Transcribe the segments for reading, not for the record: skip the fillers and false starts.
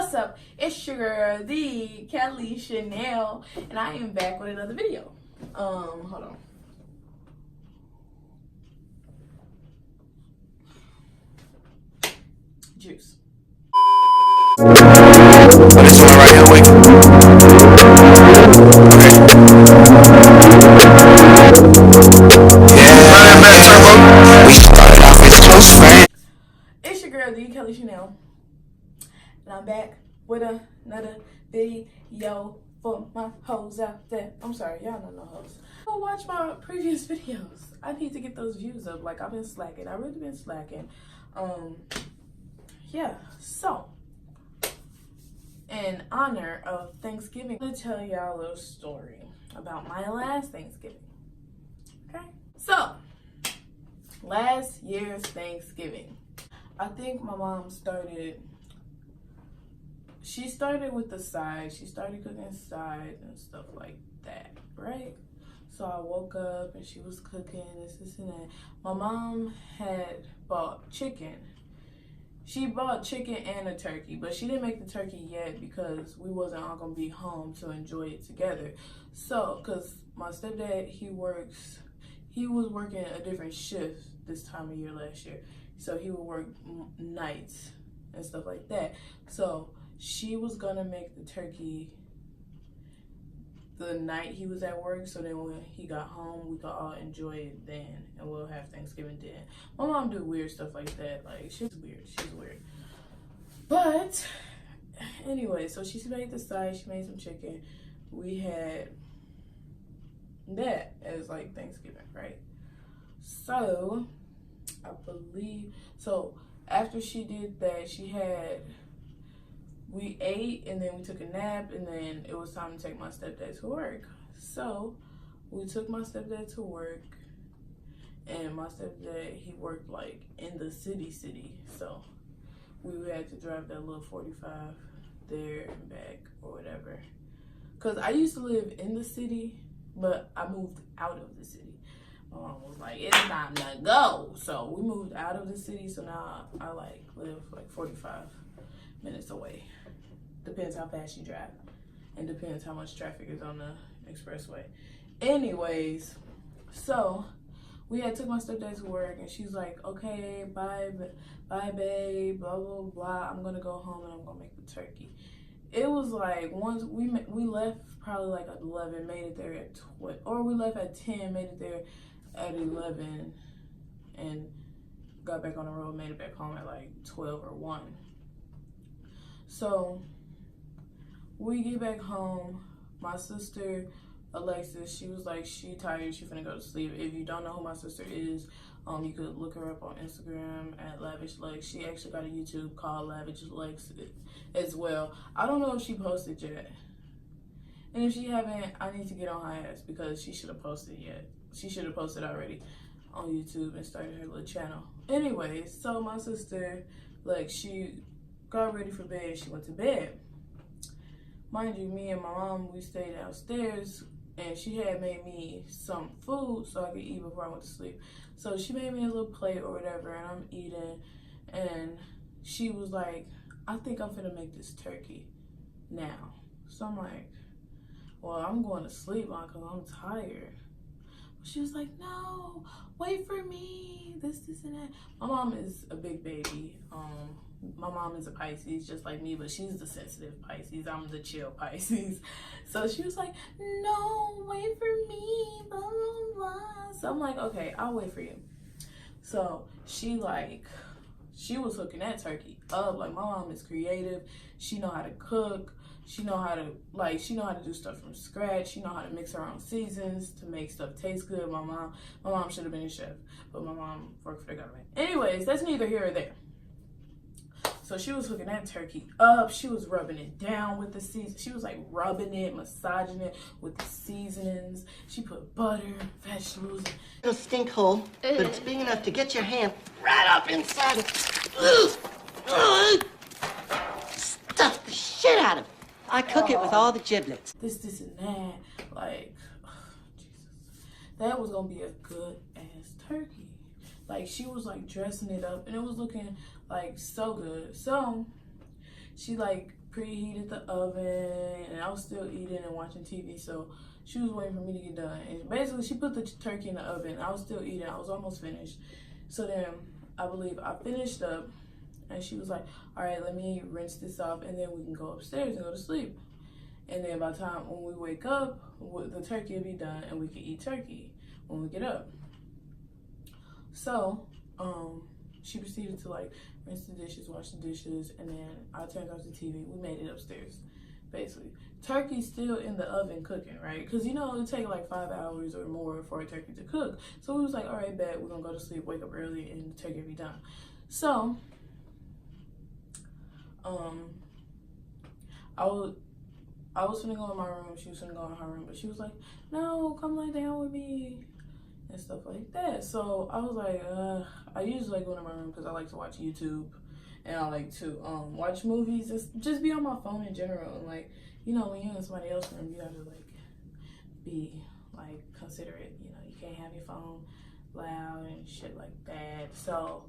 What's up? It's your girl, the Kelly Chanel, and I am back with another video. Hold on. Juice. This one right here, wait. Yeah, we started off as close friends. It's your girl, the Kelly Chanel, and I'm back with another video for my hoes out there. I'm sorry, y'all don't know hoes. Go watch my previous videos. I need to get those views up. Like, I've been slacking. I've really been slacking. Yeah, so in honor of Thanksgiving, I'm gonna tell y'all a little story about my last Thanksgiving. Okay, so last year's Thanksgiving, I think my mom started with the side. She started cooking side and stuff like that, right? So I woke up and she was cooking this and that. My mom had bought chicken. She bought chicken and a turkey, but she didn't make the turkey yet because we wasn't all gonna be home to enjoy it together. So, cause my stepdad, he was working a different shift this time of year last year. So he would work nights and stuff like that. So she was gonna make the turkey the night he was at work, so then when he got home, we could all enjoy it then, and we'll have Thanksgiving then. My mom do weird stuff like that. Like, she's weird. But anyway, so she made the side, she made some chicken. We had that as like Thanksgiving, right? So I believe, so after she did that, we ate and then we took a nap and then it was time to take my stepdad to work. So we took my stepdad to work, and my stepdad, he worked like in the city. So we had to drive that little 45 there and back or whatever. Cause I used to live in the city, but I moved out of the city. My mom was like, it's time to go. So we moved out of the city. So now I like live like 45 minutes away. Depends how fast you drive, and depends how much traffic is on the expressway. Anyways, so we had took my stepdad to work, and she's like, okay, bye babe, blah blah blah, I'm gonna go home and I'm gonna make the turkey. It was like, once we left probably like at 11, made it there at 12, or we left at 10, made it there at 11, and got back on the road, made it back home at like 12 or 1. So we get back home. My sister Alexis, she was like, she tired, she finna go to sleep. If you don't know who my sister is, you could look her up on Instagram at Lavish Lex. She actually got a YouTube called Lavish Lex as well. I don't know if she posted yet, and if she haven't, I need to get on her ass because she should have posted yet. She should have posted already on YouTube and started her little channel. Anyways, so my sister, like, she got ready for bed, she went to bed. Mind you, me and my mom, we stayed downstairs, and she had made me some food so I could eat before I went to sleep. So she made me a little plate or whatever, and I'm eating, and she was like, I think I'm finna make this turkey now. So I'm like, well, I'm going to sleep because I'm tired. She was like, no, wait for me, this and that. My mom is a big baby. My mom is a Pisces, just like me, but she's the sensitive Pisces. I'm the chill Pisces. So she was like, no, wait for me, blah, blah, blah. So I'm like, okay, I'll wait for you. So she was hooking that turkey up. Like, my mom is creative. She know how to cook. She know how to do stuff from scratch. She know how to mix her own seasons to make stuff taste good. My mom should have been a chef, but my mom worked for the government. Anyways, that's neither here or there. So she was hooking that turkey up. She was rubbing it down with the season. She was like rubbing it, massaging it with the seasonings. She put butter, vegetables. A stink hole, but it's big enough to get your hand right up inside it. Stuff the shit out of it. I cook it with all the giblets. This and that. Like, Jesus. That was gonna be a good ass turkey. Like, she was like dressing it up, and it was looking like so good. So she like preheated the oven, and I was still eating and watching TV, so she was waiting for me to get done. And basically, she put the turkey in the oven. I was still eating. I was almost finished. So then, I believe I finished up, and she was like, all right, let me rinse this off, and then we can go upstairs and go to sleep. And then by the time when we wake up, the turkey will be done, and we can eat turkey when we get up. So, she proceeded to like rinse the dishes, wash the dishes, and then I turned off the TV. We made it upstairs, basically. Turkey's still in the oven cooking, right? Because you know, it takes like 5 hours or more for a turkey to cook. So we was like, all right, bet, we're gonna go to sleep, wake up early, and the turkey will be done. So, I was gonna go in my room, she was gonna go in her room, but she was like, no, come lay down with me, and stuff like that. So I was like, I usually like going to my room because I like to watch YouTube, and I like to watch movies, just be on my phone in general. And like, you know, when you're in somebody else's room, you have to like be like considerate. You know, you can't have your phone loud and shit like that. So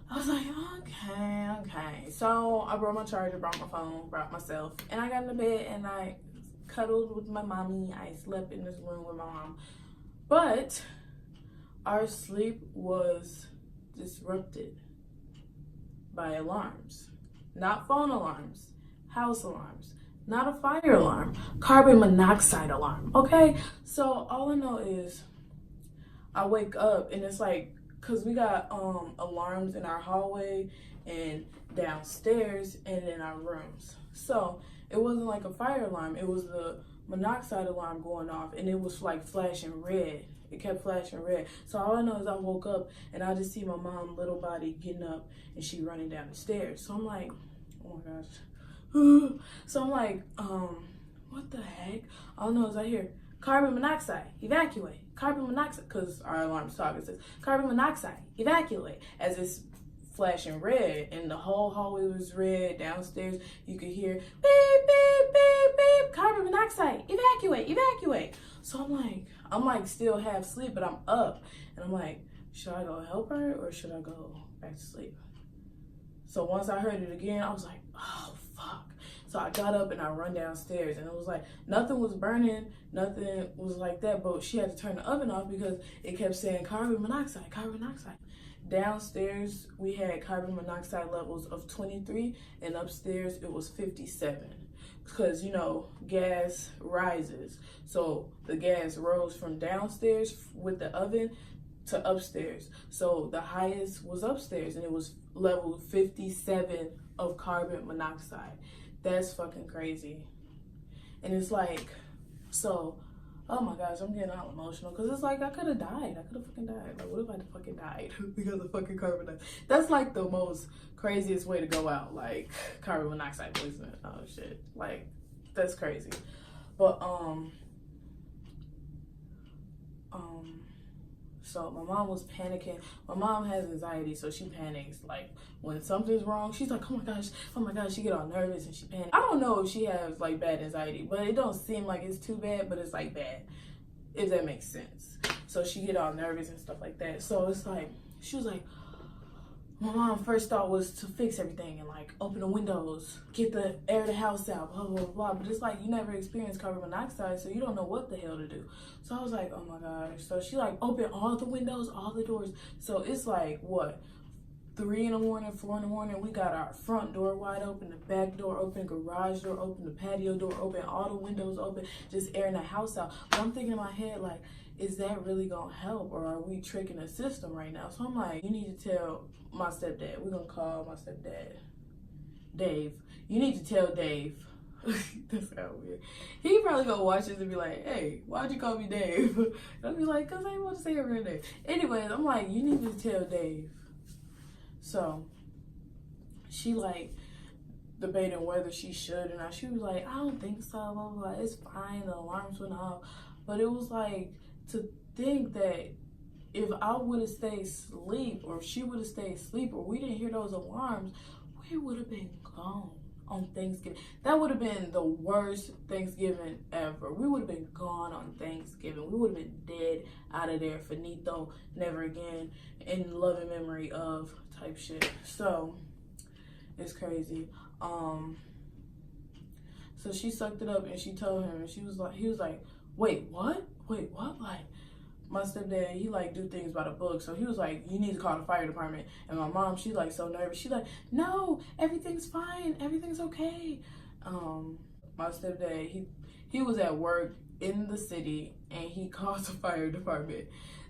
I was like, okay. So I brought my charger, brought my phone, brought myself, and I got in the bed and I cuddled with my mommy. I slept in this room with my mom. But our sleep was disrupted by alarms. Not phone alarms, house alarms, not a fire alarm, carbon monoxide alarm, okay? So all I know is I wake up and it's like, cause we got alarms in our hallway and downstairs and in our rooms. So it wasn't like a fire alarm, it was the monoxide alarm going off, and it was like flashing red. It kept flashing red. So all I know is I woke up and I just see my mom, little body, getting up and she running down the stairs. So I'm like, oh my gosh. So I'm like, what the heck? All I know is I hear carbon monoxide, evacuate. Carbon monoxide, because our alarm's talking, it says carbon monoxide, evacuate. As it's flashing red, and the whole hallway was red. Downstairs, you could hear beep, beep, beep, beep, carbon monoxide, evacuate, evacuate. So I'm like still half asleep, but I'm up, and I'm like, should I go help her or should I go back to sleep? So once I heard it again, I was like, oh fuck. So I got up and I run downstairs, and it was like nothing was burning, nothing was like that, but she had to turn the oven off because it kept saying carbon monoxide, carbon monoxide. Downstairs, we had carbon monoxide levels of 23, and upstairs it was 57. Because, you know, gas rises. So the gas rose from downstairs with the oven to upstairs. So the highest was upstairs, and it was level 57 of carbon monoxide. That's fucking crazy. And it's like, so, oh my gosh, I'm getting all emotional because it's like I could have died. I could have fucking died. Like, what if I fucking died because of fucking carbon monoxide? That's like the most craziest way to go out, like carbon monoxide poisoning. Oh shit, like that's crazy. But so my mom was panicking. My mom has anxiety, so she panics. Like when something's wrong, she's like, oh my gosh, she get all nervous and she panics. I don't know if she has like bad anxiety, but it don't seem like it's too bad, but it's like bad, if that makes sense. So she get all nervous and stuff like that. So it's like, she was like, my mom first thought was to fix everything and like open the windows, get the air of the house out, blah, blah, blah. But it's like you never experienced carbon monoxide, so you don't know what the hell to do. So I was like, oh my gosh. So she like opened all the windows, all the doors. So it's like, what, 3 in the morning, 4 in the morning, we got our front door wide open, the back door open, garage door open, the patio door open, all the windows open, just airing the house out. But I'm thinking in my head, like, is that really gonna help, or are we tricking the system right now? So I'm like, you need to tell my stepdad. We're gonna call my stepdad, Dave. You need to tell Dave. That's how weird. He probably gonna watch this and be like, hey, why'd you call me Dave? And I'll be like, cause I didn't want to say your real name. Anyways, I'm like, you need to tell Dave. So she like debating whether she should or not. She was like, I don't think so, blah, blah, blah. It's fine, the alarms went off. But it was like, to think that if I would have stayed asleep, or if she would have stayed asleep, or we didn't hear those alarms, we would have been gone on Thanksgiving. That would have been the worst Thanksgiving ever. We would have been gone on Thanksgiving. We would have been dead, out of there, finito, never again, in loving memory of type shit. So it's crazy. So she sucked it up and she told him, and he was like, wait, what? Like, my stepdad, he like do things by the book. So he was like, you need to call the fire department. And my mom, she like so nervous. She like, no, everything's fine. Everything's okay. My stepdad, he was at work in the city and he called the fire department.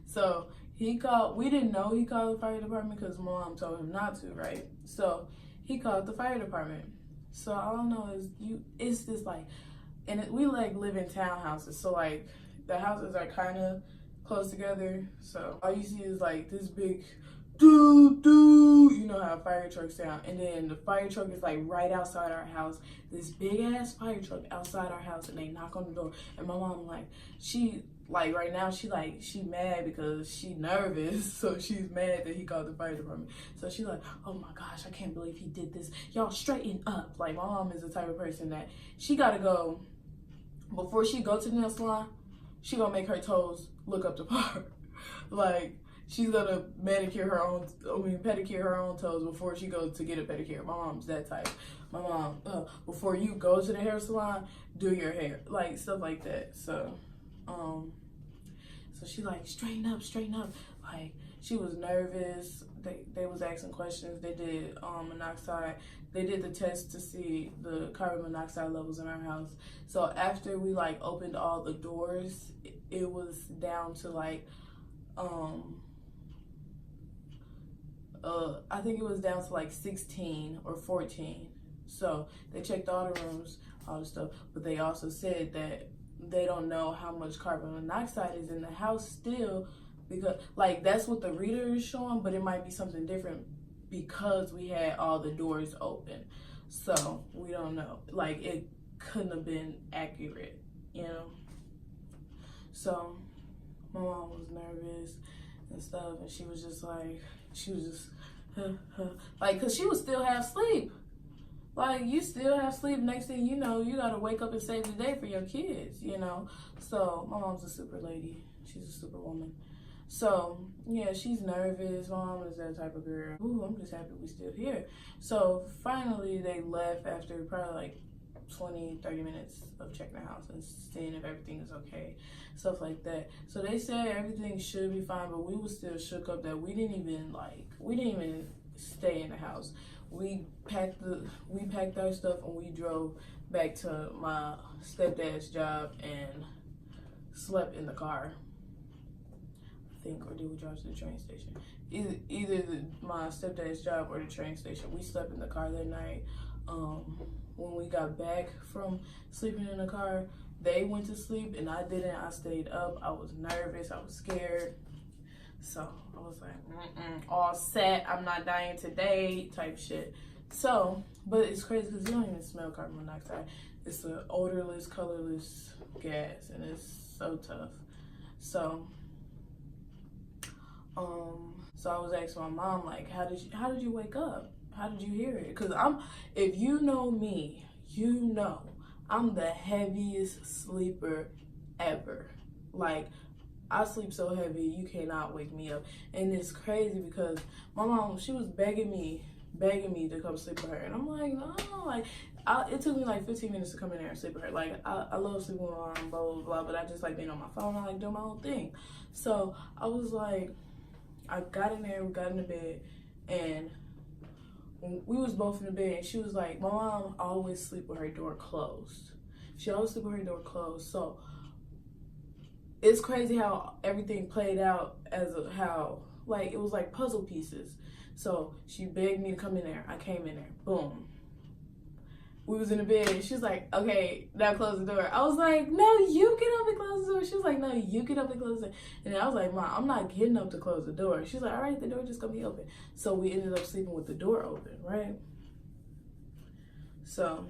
So we didn't know he called the fire department because mom told him not to, right? So he called the fire department. So all I know is it's this like, and we like live in townhouses. So like the houses are kind of close together. So all you see is like this big doo doo, you know how fire trucks sound. And then the fire truck is like right outside our house. This big ass fire truck outside our house, and they knock on the door. And my mom like right now she mad because she nervous. So she's mad that he called the fire department. So she like, oh my gosh, I can't believe he did this. Y'all straighten up. Like my mom is the type of person that she gotta go before she go to the nail salon. She gonna make her toes look up to par. Like she's gonna pedicure her own toes before she goes to get a pedicure. My mom's that type. My mom, before you go to the hair salon, do your hair, like stuff like that. So she like straighten up. Like she was nervous. They was asking questions. They did monoxide. They did the test to see the carbon monoxide levels in our house. So after we like opened all the doors, it was down to like I think it was down to like 16 or 14. So they checked all the rooms, all the stuff, but they also said that they don't know how much carbon monoxide is in the house still, because like that's what the reader is showing, but it might be something different because we had all the doors open. So we don't know, like it couldn't have been accurate, you know. So my mom was nervous and stuff, and she was just like, cause she would still have sleep. Like, you still have sleep. Next thing you know, you gotta wake up and save the day for your kids, you know? So, my mom's a super lady. She's a super woman. So, yeah, she's nervous. My mom is that type of girl. Ooh, I'm just happy we still here. So, finally, they left after probably like 20, 30 minutes of checking the house and seeing if everything is okay, stuff like that. So, they said everything should be fine, but we were still shook up that we didn't even stay in the house. We packed our stuff and we drove back to my stepdad's job and slept in the car, I think, or did we drive to the train station? Either my stepdad's job or the train station. We slept in the car that night. When we got back from sleeping in the car, they went to sleep and I didn't. I stayed up. I was nervous. I was scared. So I was like, all set, I'm not dying today type shit. So, but it's crazy because you don't even smell carbon monoxide. It's an odorless, colorless gas, and it's so tough. So, so I was asking my mom, like, how did you wake up? How did you hear it? Because if you know me, you know I'm the heaviest sleeper ever. Like, I sleep so heavy, you cannot wake me up. And it's crazy because my mom, she was begging me to come sleep with her. And I'm like, no, like, it took me like 15 minutes to come in there and sleep with her. Like, I love sleeping with my mom, blah, blah, blah, but I just like being on my phone. I like doing my own thing. So I was like, I got in there, we got in the bed, and we was both in the bed, and she was like, my mom always sleep with her door closed. She always sleep with her door closed. So it's crazy how everything played out like it was like puzzle pieces. So she begged me to come in there. I came in there. Boom. We was in the bed and she's like, okay, now close the door. I was like, no, you get up and close the door. She was like, no, you get up and close the door. And I was like, Mom, I'm not getting up to close the door. She's like, all right, the door just gonna be open. So we ended up sleeping with the door open, right? So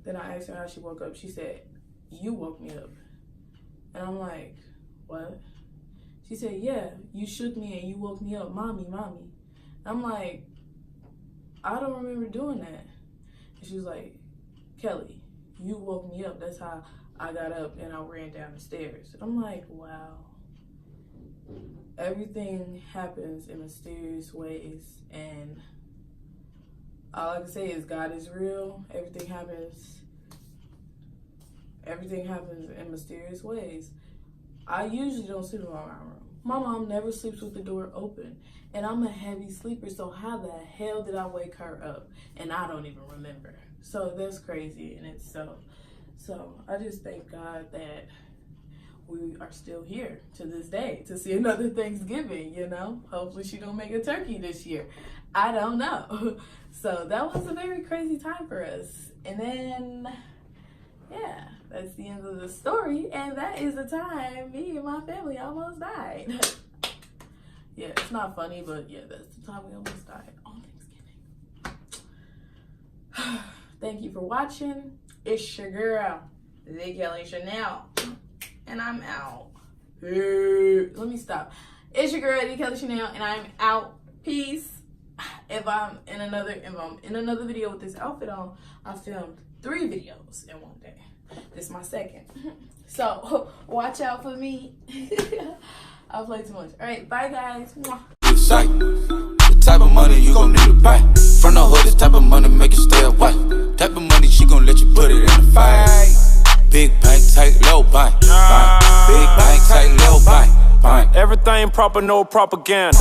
then I asked her how she woke up. She said, you woke me up. And I'm like, what? She said, yeah, you shook me and you woke me up. Mommy. I'm like, I don't remember doing that. And she was like, Kelly, you woke me up. That's how I got up and I ran down the stairs. I'm like, wow. Everything happens in mysterious ways. And all I can say is God is real. Everything happens Everything happens in mysterious ways. I usually don't sleep in my room. My mom never sleeps with the door open. And I'm a heavy sleeper, so how the hell did I wake her up? And I don't even remember. So that's crazy in itself. So I just thank God that we are still here to this day to see another Thanksgiving, you know? Hopefully she don't make a turkey this year. I don't know. So that was a very crazy time for us. And then, yeah, that's the end of the story. And that is the time me and my family almost died. Yeah, it's not funny, but yeah, that's the time we almost died on Thanksgiving. Thank you for watching. It's your girl, the Kelly Chanel. And I'm out. Let me stop. It's your girl, the Kelly Chanel, and I'm out. Peace. If I'm in another video with this outfit on, I filmed 3 videos in one day. This is my second. So watch out for me. I play too much. All right, bye guys. Sight. The type of money you gon' need to buy. From the hood, this type of money make you stay away. Type of money she gon' let you put it in the fight. Big bank, tight, low bank. Big bank, tight, low bank. Everything proper, no propaganda.